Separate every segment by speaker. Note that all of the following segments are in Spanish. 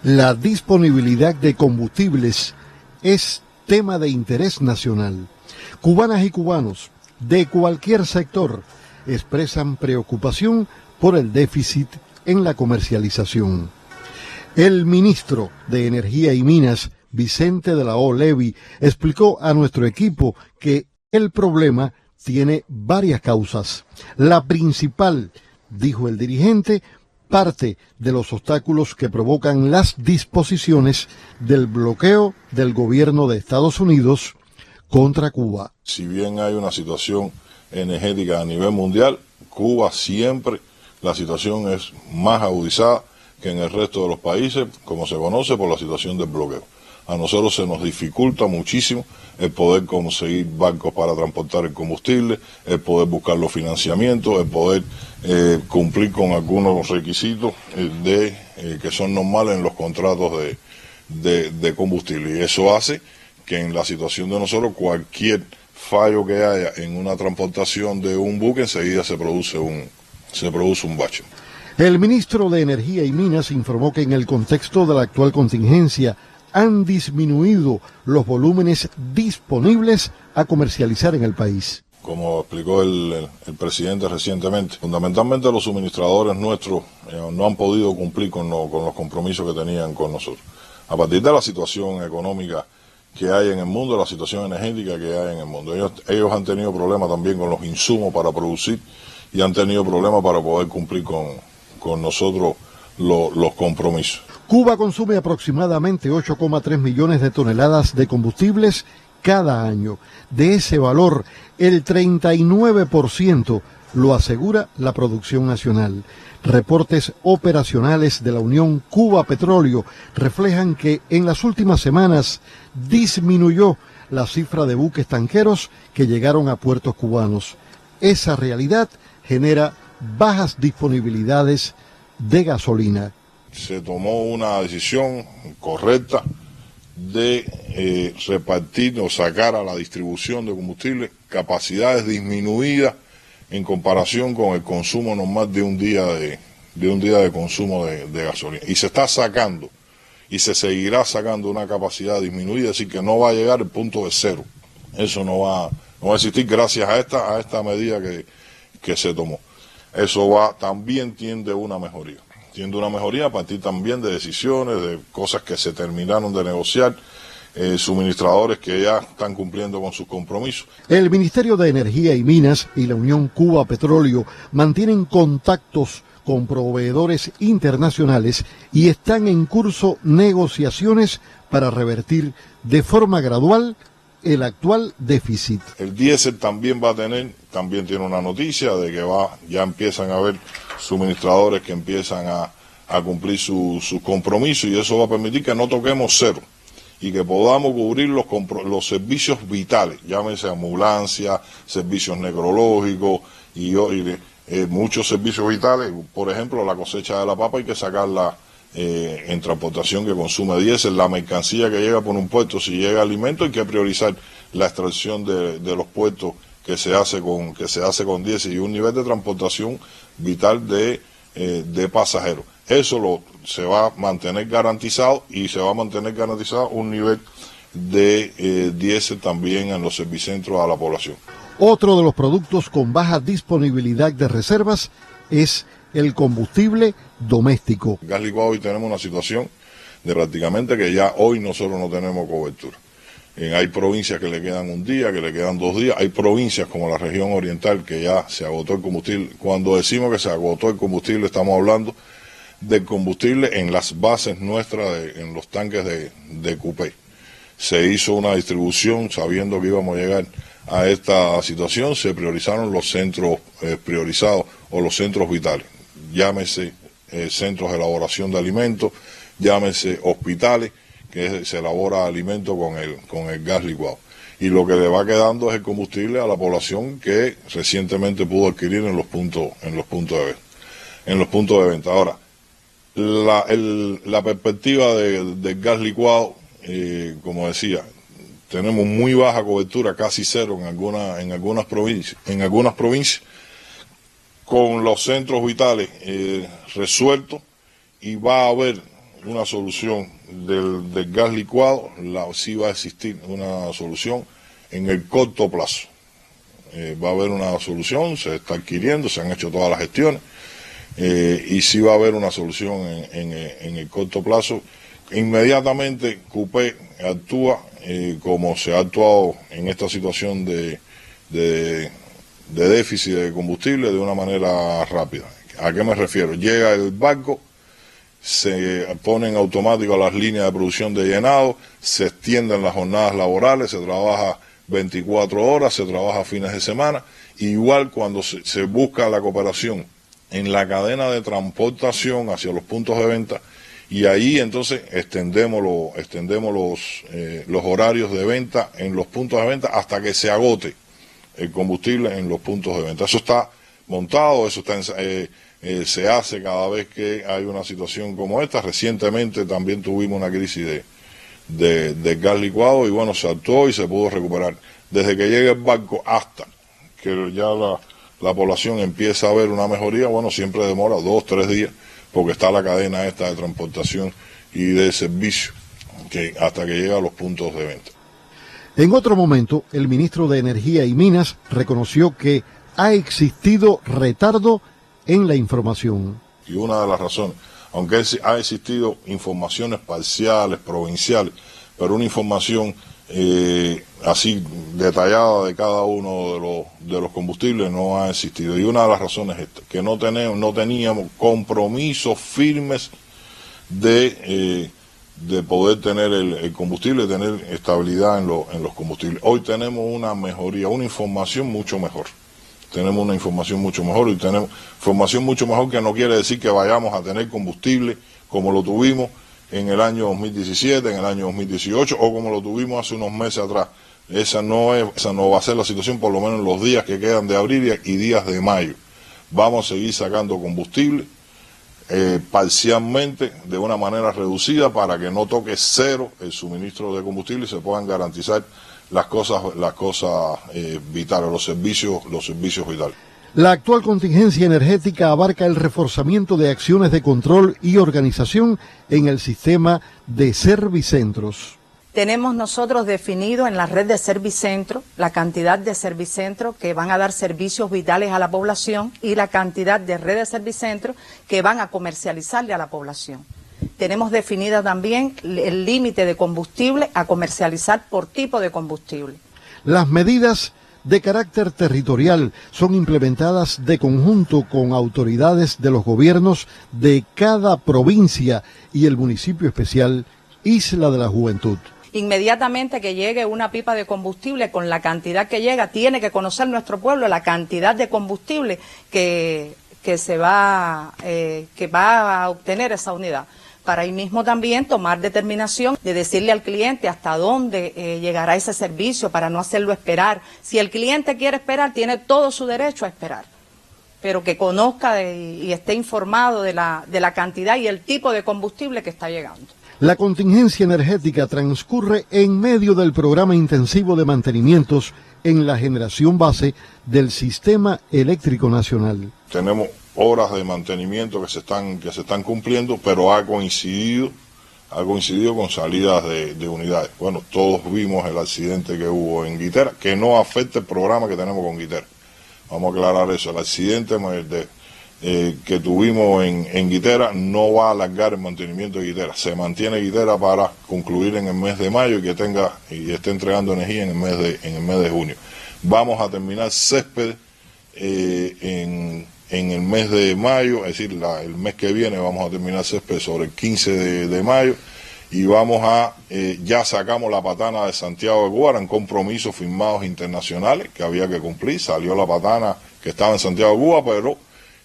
Speaker 1: La disponibilidad de combustibles es tema de interés nacional. Cubanas y cubanos de cualquier sector expresan preocupación por el déficit en la comercialización. El ministro de Energía y Minas, Vicente de la O. Levy, explicó a nuestro equipo que el problema tiene varias causas. La principal, dijo el dirigente, parte de los obstáculos que provocan las disposiciones del bloqueo del gobierno de Estados Unidos contra Cuba.
Speaker 2: Si bien hay una situación energética a nivel mundial, Cuba siempre la situación es más agudizada que en el resto de los países, como se conoce, por la situación del bloqueo. A nosotros se nos dificulta muchísimo el poder conseguir barcos para transportar el combustible, el poder buscar los financiamientos, el poder cumplir con algunos requisitos que son normales en los contratos de combustible. Y eso hace que en la situación de nosotros cualquier fallo que haya en una transportación de un buque enseguida se produce un bache.
Speaker 1: El ministro de Energía y Minas informó que en el contexto de la actual contingencia han disminuido los volúmenes disponibles a comercializar en el país.
Speaker 2: Como explicó el presidente recientemente, fundamentalmente los suministradores nuestros no han podido cumplir con los compromisos que tenían con nosotros. A partir de la situación económica que hay en el mundo, la situación energética que hay en el mundo. Ellos han tenido problemas también con los insumos para producir y han tenido problemas para poder cumplir con nosotros los compromisos.
Speaker 1: Cuba consume aproximadamente 8,3 millones de toneladas de combustibles cada año. De ese valor, el 39% lo asegura la producción nacional. Reportes operacionales de la Unión Cuba Petróleo reflejan que en las últimas semanas disminuyó la cifra de buques tanqueros que llegaron a puertos cubanos. Esa realidad genera bajas disponibilidades de gasolina.
Speaker 2: Se tomó una decisión correcta de repartir o sacar a la distribución de combustible capacidades disminuidas en comparación con el consumo normal de un día de consumo de gasolina. Y se está sacando y se seguirá sacando una capacidad disminuida, así que no va a llegar al punto de cero. Eso no va a existir gracias a esta medida que se tomó. Eso también tiende a una mejoría. Tiende una mejoría a partir también de decisiones, de cosas que se terminaron de negociar, suministradores que ya están cumpliendo con sus compromisos.
Speaker 1: El Ministerio de Energía y Minas y la Unión Cuba Petróleo mantienen contactos con proveedores internacionales y están en curso negociaciones para revertir de forma gradual el actual déficit.
Speaker 2: El diésel también tiene una noticia de que ya empiezan a haber suministradores que empiezan a cumplir sus compromisos y eso va a permitir que no toquemos cero y que podamos cubrir los servicios vitales, llámese ambulancia, servicios necrológicos y muchos servicios vitales. Por ejemplo, la cosecha de la papa hay que sacarla en transportación que consume diésel. La mercancía que llega por un puerto, si llega alimento, hay que priorizar la extracción de los puertos que se hace con diésel y un nivel de transportación vital de pasajeros. Eso se va a mantener garantizado y se va a mantener garantizado un nivel de diésel también en los servicentros a la población.
Speaker 1: Otro de los productos con baja disponibilidad de reservas es el combustible doméstico.
Speaker 2: Gas licuado, hoy tenemos una situación de prácticamente que ya hoy nosotros no tenemos cobertura. Hay provincias que le quedan un día, que le quedan 2 días. Hay provincias como la región oriental que ya se agotó el combustible. Cuando decimos que se agotó el combustible, estamos hablando del combustible en las bases nuestras, en los tanques de cupé. Se hizo una distribución sabiendo que íbamos a llegar a esta situación. Se priorizaron los centros priorizados o los centros vitales. Llámese centros de elaboración de alimentos, llámese hospitales, que se elabora alimento con el gas licuado. Y lo que le va quedando es el combustible a la población que recientemente pudo adquirir en los puntos de venta. Ahora, la perspectiva del gas licuado, como decía, tenemos muy baja cobertura, casi cero en algunas provincias, con los centros vitales resueltos, y va a haber una solución del gas licuado, sí va a existir una solución en el corto plazo. Va a haber una solución, se está adquiriendo, se han hecho todas las gestiones, y sí va a haber una solución en el corto plazo. Inmediatamente CUPE actúa como se ha actuado en esta situación de déficit de combustible de una manera rápida. ¿A qué me refiero? Llega el barco, se ponen automático las líneas de producción de llenado, se extienden las jornadas laborales, se trabaja 24 horas, se trabaja fines de semana. Igual cuando se busca la cooperación en la cadena de transportación hacia los puntos de venta, y ahí entonces extendemos los horarios de venta en los puntos de venta hasta que se agote el combustible en los puntos de venta. Eso está montado, eso está se hace cada vez que hay una situación como esta. Recientemente también tuvimos una crisis de gas licuado y bueno, se actuó y se pudo recuperar. Desde que llega el barco hasta que ya la población empieza a ver una mejoría, bueno, siempre demora 2 o 3 días, porque está la cadena esta de transportación y de servicio hasta que llega a los puntos de venta.
Speaker 1: En otro momento, el ministro de Energía y Minas reconoció que ha existido retardo en la información.
Speaker 2: Y una de las razones, aunque ha existido informaciones parciales, provinciales, pero una información así detallada de cada uno de los combustibles no ha existido. Y una de las razones es esta, que no teníamos compromisos firmes de poder tener el combustible, tener estabilidad en los combustibles. Hoy tenemos una mejoría, una información mucho mejor. Tenemos una información mucho mejor y tenemos información mucho mejor, que no quiere decir que vayamos a tener combustible como lo tuvimos en el año 2017, en el año 2018 o como lo tuvimos hace unos meses atrás. Esa no va a ser la situación, por lo menos en los días que quedan de abril y días de mayo. Vamos a seguir sacando combustible parcialmente, de una manera reducida, para que no toque cero el suministro de combustible y se puedan garantizar las cosas vitales, los servicios vitales.
Speaker 1: La actual contingencia energética abarca el reforzamiento de acciones de control y organización en el sistema de servicentros.
Speaker 3: Tenemos nosotros definido en la red de servicentros la cantidad de servicentros que van a dar servicios vitales a la población y la cantidad de redes de servicentros que van a comercializarle a la población. Tenemos definida también el límite de combustible a comercializar por tipo de combustible.
Speaker 1: Las medidas de carácter territorial son implementadas de conjunto con autoridades de los gobiernos de cada provincia y el municipio especial Isla de la Juventud.
Speaker 3: Inmediatamente que llegue una pipa de combustible, con la cantidad que llega, tiene que conocer nuestro pueblo la cantidad de combustible que va a obtener esa unidad, para ahí mismo también tomar determinación de decirle al cliente hasta dónde llegará ese servicio, para no hacerlo esperar. Si el cliente quiere esperar, tiene todo su derecho a esperar, pero que conozca y esté informado de la cantidad y el tipo de combustible que está llegando.
Speaker 1: La contingencia energética transcurre en medio del programa intensivo de mantenimientos en la generación base del Sistema Eléctrico Nacional.
Speaker 2: Tenemos horas de mantenimiento que se están cumpliendo, pero ha coincidido con salidas de unidades. Bueno, todos vimos el accidente que hubo en Guitera, que no afecta el programa que tenemos con Guitera. Vamos a aclarar eso. El accidente que tuvimos en Guitera no va a alargar el mantenimiento de Guitera. Se mantiene Guitera para concluir en el mes de mayo y esté entregando energía en el mes de junio. Vamos a terminar Céspedes en el mes de mayo, es decir, el mes que viene vamos a terminar Céspedes sobre el 15 de mayo, y ya sacamos la patana de Santiago de Cuba. Eran compromisos firmados internacionales que había que cumplir. Salió la patana que estaba en Santiago de Cuba, pero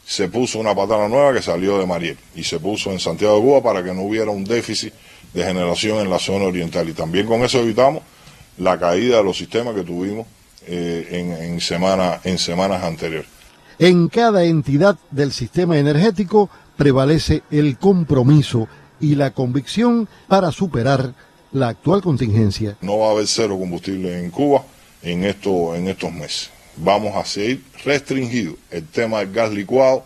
Speaker 2: se puso una patana nueva que salió de Mariel y se puso en Santiago de Cuba para que no hubiera un déficit de generación en la zona oriental, y también con eso evitamos la caída de los sistemas que tuvimos en semanas anteriores.
Speaker 1: En cada entidad del sistema energético prevalece el compromiso y la convicción para superar la actual contingencia.
Speaker 2: No va a haber cero combustible en Cuba en estos meses. Vamos a seguir restringido el tema del gas licuado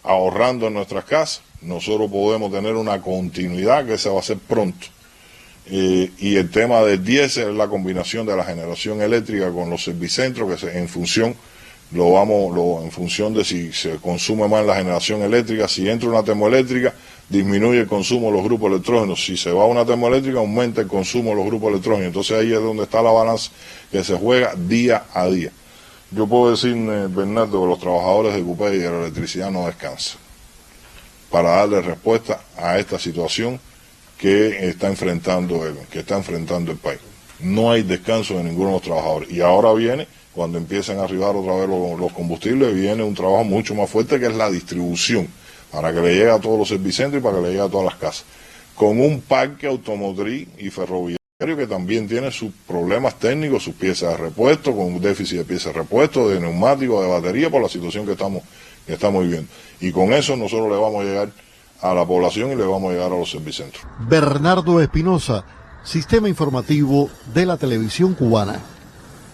Speaker 2: ahorrando en nuestras casas, nosotros podemos tener una continuidad que se va a hacer pronto. Y el tema del diésel es la combinación de la generación eléctrica con los servicentros, que en función en función de si se consume más la generación eléctrica, si entra una termoeléctrica, disminuye el consumo de los grupos electrógenos, si se va a una termoeléctrica, aumenta el consumo de los grupos electrógenos. Entonces ahí es donde está la balanza que se juega día a día. Yo puedo decir, Bernardo, que los trabajadores de CUPEI y de la electricidad no descansan para darle respuesta a esta situación que está enfrentando el país. No hay descanso de ninguno de los trabajadores. Y ahora viene, cuando empiecen a arribar otra vez los combustibles, viene un trabajo mucho más fuerte, que es la distribución, para que le llegue a todos los servicentros y para que le llegue a todas las casas. Con un parque automotriz y ferroviario que también tiene sus problemas técnicos, sus piezas de repuesto, con un déficit de piezas de repuesto, de neumáticos, de batería, por la situación que estamos viviendo. Y con eso nosotros le vamos a llegar a la población y le vamos a llegar a los servicentros.
Speaker 1: Bernardo Espinosa, Sistema Informativo de la Televisión Cubana.